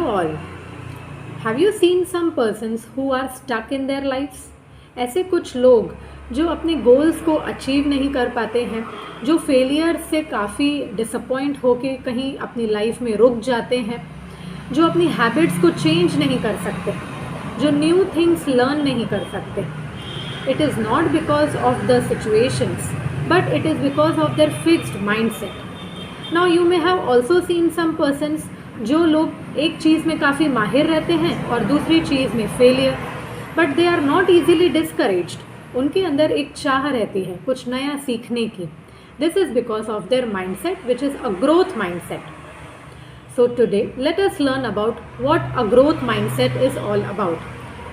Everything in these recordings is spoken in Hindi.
all. Have you seen some persons who are stuck in their lives? ऐसे कुछ लोग जो अपने गोल्स को अचीव नहीं कर पाते हैं, जो फेलियर से काफ़ी डिसअपॉइंट होके कहीं अपनी लाइफ में रुक जाते हैं, जो अपनी हैबिट्स को चेंज नहीं कर सकते, जो न्यू थिंग्स लर्न नहीं कर सकते. It is not because of the situations, but it is because of their fixed mindset. Now you may have also seen some persons, जो लोग एक चीज़ में काफ़ी माहिर रहते हैं और दूसरी चीज़ में failure, but they are not easily discouraged. उनके अंदर एक चाह रहती है कुछ नया सीखने की. This is because of there mindset which is a growth mindset. So today let us learn about what a growth mindset is all about,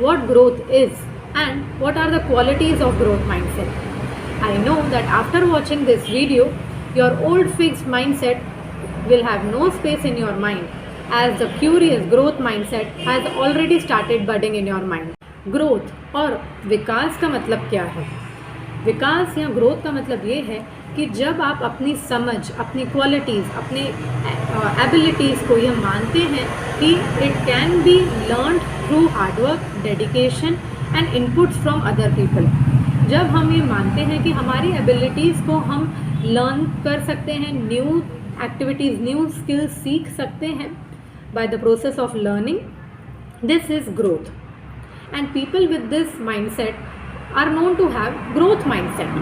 what growth is and what are the qualities of growth mindset. I know that after watching this video, your old fixed mindset will have no space in your mind as the curious growth mindset has already started budding in your mind. Growth और विकास का मतलब क्या है? विकास या ग्रोथ का मतलब ये है कि जब आप अपनी समझ, अपनी क्वालिटीज़, अपने एबिलिटीज़ को यह मानते हैं कि it can be learned through hard work, dedication and inputs from other people. जब हम ये मानते हैं कि हमारी एबिलिटीज़ को हम लर्न कर सकते हैं, न्यू एक्टिविटीज़, न्यू स्किल्स सीख सकते हैं by the process of learning, this is growth. And people with this mindset are known to have growth mindset,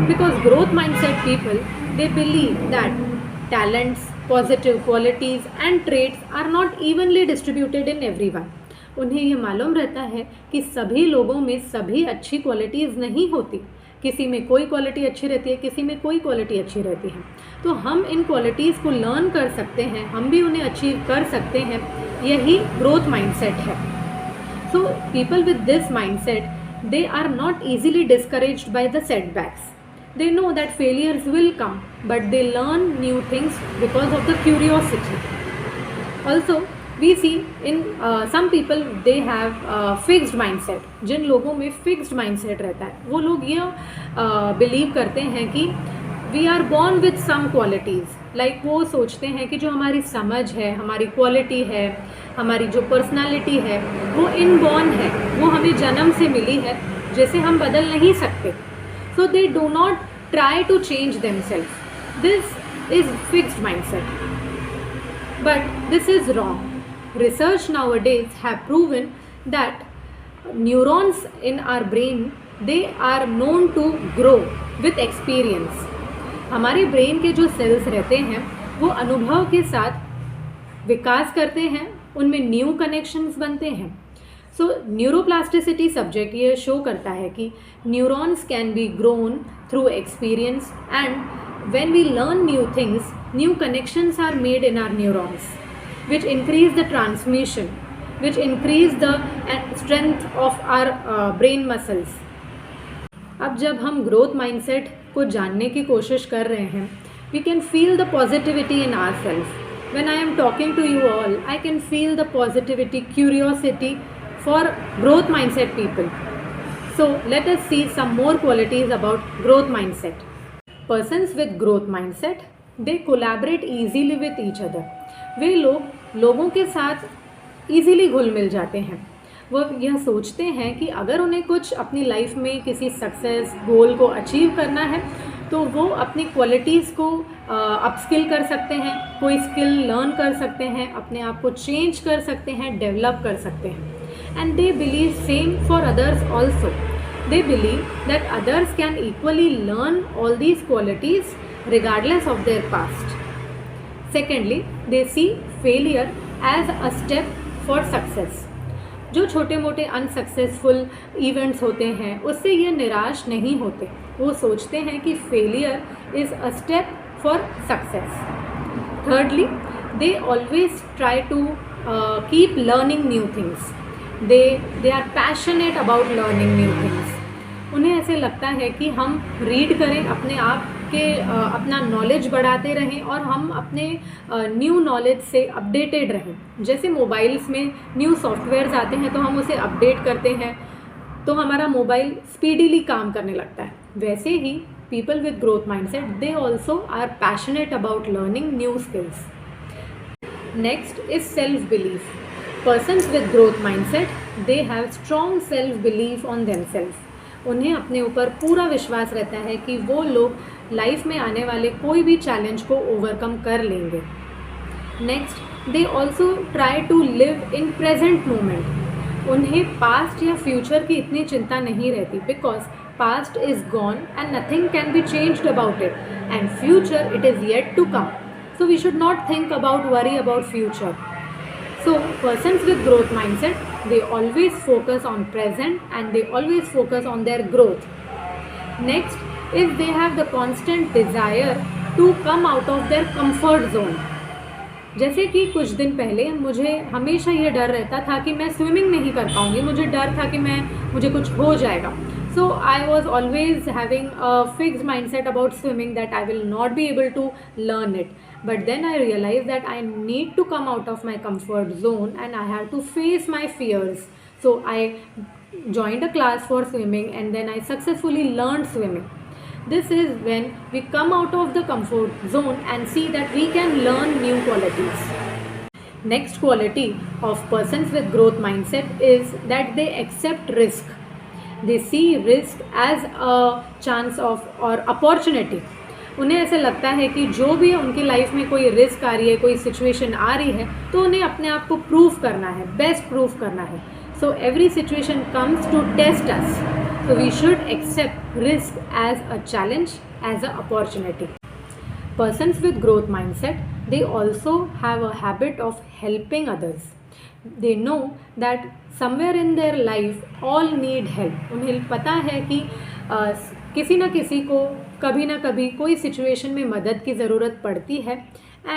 because growth mindset people, they believe that talents, positive qualities and traits are not evenly distributed in everyone. उन्हें ये मालूम रहता है कि सभी लोगों में सभी अच्छी क्वालिटीज़ नहीं होती. किसी में कोई क्वालिटी अच्छी रहती है, किसी में कोई क्वालिटी अच्छी रहती है. तो हम इन क्वालिटीज़ को लर्न कर सकते हैं, हम भी उन्हें अचीव कर सकते हैं. यही ग्रोथ माइंडसेट है. So people with this mindset, they are not easily discouraged by the setbacks. They know that failures will come, but they learn new things because of the curiosity. Also, we see in some people, they have fixed mindset. जिन लोगों में fixed mindset रहता है, वो लोग ये believe करते हैं कि we are born with some qualities. Like वो सोचते हैं कि जो हमारी समझ है, हमारी क्वालिटी है, हमारी जो पर्सनालिटी है, वो इनबॉर्न है, वो हमें जन्म से मिली है, जैसे हम बदल नहीं सकते. So they do not try to change themself. This is fixed mindset, but this is wrong. Research nowadays have proven that neurons in our brain, they are known to grow with experience. हमारे ब्रेन के जो सेल्स रहते हैं वो अनुभव के साथ विकास करते हैं, उनमें न्यू कनेक्शंस बनते हैं. सो न्यूरोप्लास्टिसिटी सब्जेक्ट ये शो करता है कि neurons can be grown through experience, and when we learn new things, new connections are made in our neurons which increase the transmission, which increase the strength of our brain muscles. अब जब हम ग्रोथ माइंडसेट को जानने की कोशिश कर रहे हैं, we can feel the positivity in our self. When I am talking to you all, I can feel the positivity, curiosity for growth mindset people. So let us see some more qualities about growth mindset. Persons with growth mindset, they collaborate easily with each other. वे लोगों के साथ easily घुल मिल जाते हैं. वो यह सोचते हैं कि अगर उन्हें कुछ अपनी लाइफ में किसी सक्सेस गोल को अचीव करना है, तो वो अपनी क्वालिटीज़ को अपस्किल कर सकते हैं, कोई स्किल लर्न कर सकते हैं, अपने आप को चेंज कर सकते हैं, डेवलप कर सकते हैं. And they believe same for others also. They believe that others can equally learn all these qualities regardless of their past. Secondly, they see failure as a step for success. जो छोटे मोटे अनसक्सेसफुल इवेंट्स होते हैं, उससे ये निराश नहीं होते. वो सोचते हैं कि failure is a step for success. Thirdly, they always try to keep learning new things. They are passionate about learning new things. उन्हें ऐसे लगता है कि हम रीड करें, अपने आप के अपना नॉलेज बढ़ाते रहें और हम अपने न्यू नॉलेज से अपडेटेड रहें. जैसे मोबाइल्स में न्यू सॉफ्टवेयर्स आते हैं तो हम उसे अपडेट करते हैं तो हमारा मोबाइल स्पीडीली काम करने लगता है. वैसे ही people with growth mindset, they also are passionate about learning new skills. Next is self belief. Persons with growth mindset, they have strong self belief on themselves. उन्हें अपने ऊपर पूरा विश्वास रहता है कि वो लोग लाइफ में आने वाले कोई भी चैलेंज को ओवरकम कर लेंगे. Next, they also try to live in present moment. उन्हें पास्ट या फ्यूचर की इतनी चिंता नहीं रहती, because past is gone and nothing can be changed about it, and future it is yet to come. So we should not think about worry about future. So persons with growth mindset, they always focus on present and they always focus on their growth. Next, if they have the constant desire to come out of their comfort zone. जैसे कि कुछ दिन पहले मुझे हमेशा ये डर रहता था कि मैं स्विमिंग नहीं कर पाऊँगी, मुझे डर था कि मुझे कुछ हो जाएगा. So I was always having a fixed mindset about swimming that I will not be able to learn it. But then I realized that I need to come out of my comfort zone and I have to face my fears. So I joined a class for swimming and then I successfully learned swimming. This is when we come out of the comfort zone and see that we can learn new qualities. Next quality of persons with growth mindset is that they accept risk. They see risk as a chance of or opportunity. उन्हें ऐसे लगता है कि जो भी उनकी लाइफ में कोई रिस्क आ रही है, कोई सिचुएशन आ रही है, तो उन्हें अपने आप को प्रूव करना है, बेस्ट प्रूव करना है. So every situation comes to test us. So we should accept risk as a challenge, as an opportunity. Persons with growth mindset, they also have a habit of helping others. They know that somewhere in their life all need help. उन्हें पता है कि किसी न किसी को कभी ना कभी कोई सिचुएशन में मदद की ज़रूरत पड़ती है,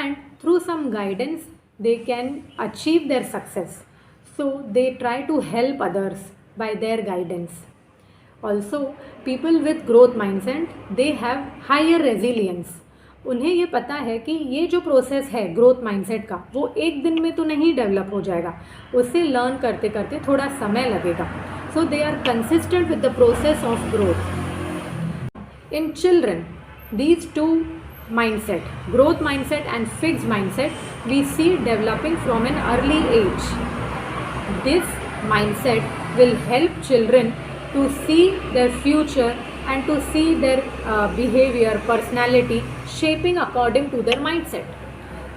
and through some guidance they can achieve their success. So they try to help others by their guidance. Also, people with growth mindset, they have higher resilience. उन्हें ये पता है कि ये जो प्रोसेस है ग्रोथ माइंडसेट का, वो एक दिन में तो नहीं डेवलप हो जाएगा, उससे लर्न करते करते थोड़ा समय लगेगा. So they are consistent with the process of growth. In children, these two mindset, growth mindset and fixed mindset, we see developing from an early age. This mindset will help children to see their future and to see their behavior, personality shaping according to their mindset.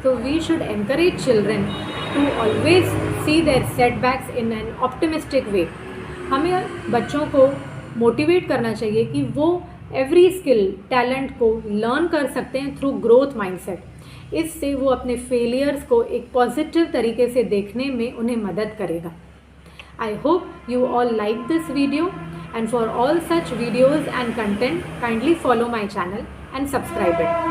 So we should encourage children to always see their setbacks in an optimistic way. हमें बच्चों को मोटिवेट करना चाहिए कि वो एवरी स्किल, टैलेंट को लर्न कर सकते हैं थ्रू ग्रोथ माइंडसेट. इससे वो अपने फेलियर्स को एक पॉजिटिव तरीके से देखने में उन्हें मदद करेगा. I hope you all like this video, and for all such videos and content, kindly follow my channel and subscribe it.